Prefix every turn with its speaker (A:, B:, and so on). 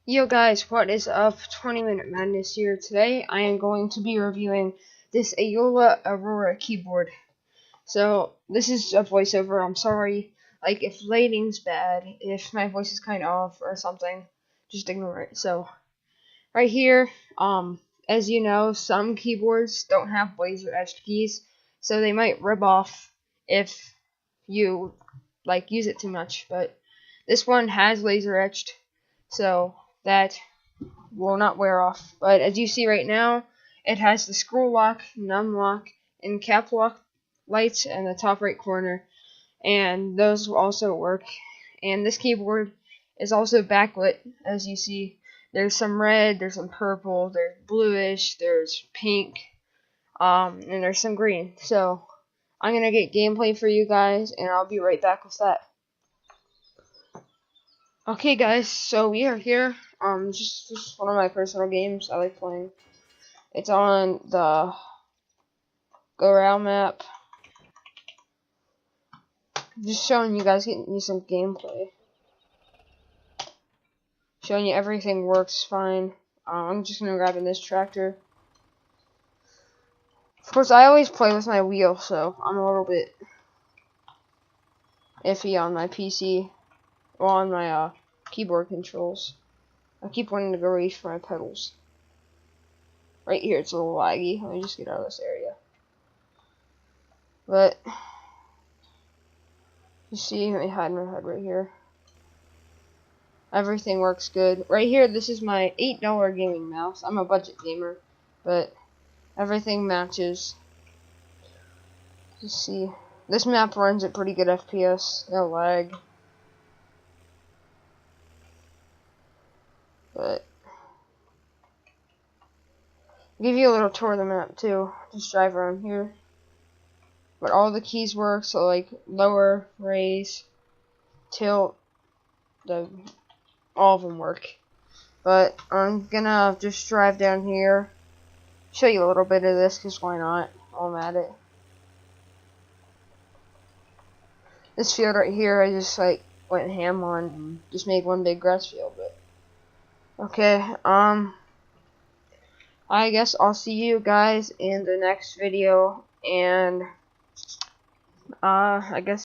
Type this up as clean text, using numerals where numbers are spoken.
A: Yo guys, what is up? 20-minute madness here. Today I am going to be reviewing this Aula Aurora keyboard. So this is a voiceover. I'm sorry, like if lighting's bad, if my voice is kind of off or something, just ignore it. So right here, as you know, some keyboards don't have laser etched keys, so they might rub off if you like use it too much. But this one has laser etched, so that will not wear off. But as you see right now, it has the scroll lock, num lock, and cap lock lights in the top right corner, and those will also work. And this keyboard is also backlit. As you see, there's some red, there's some purple, there's bluish, there's pink, and there's some green. So I'm gonna get gameplay for you guys, and I'll be right back with that. Okay guys, so we are here. Just one of my personal games I like playing. It's on the Aurora map. Just showing you guys, getting you some gameplay. Showing you everything works fine. I'm just gonna grab in this tractor. Of course, I always play with my wheel, so I'm a little bit iffy on my PC, or on my keyboard controls. I keep wanting to go reach for my pedals. Right here, it's a little laggy. Let me just get out of this area. But you see, let me hide my head right here. Everything works good. Right here, this is my $8 gaming mouse. I'm a budget gamer, but everything matches. You see, this map runs at pretty good FPS, no lag. But I'll give you a little tour of the map too. Just drive around here. But all the keys work, so like lower, raise, tilt, all of them work. But I'm gonna just drive down here, show you a little bit of this, because why not? While I'm at it. This field right here, I just like went ham on and just made one big grass field. But okay, I guess I'll see you guys in the next video, and I guess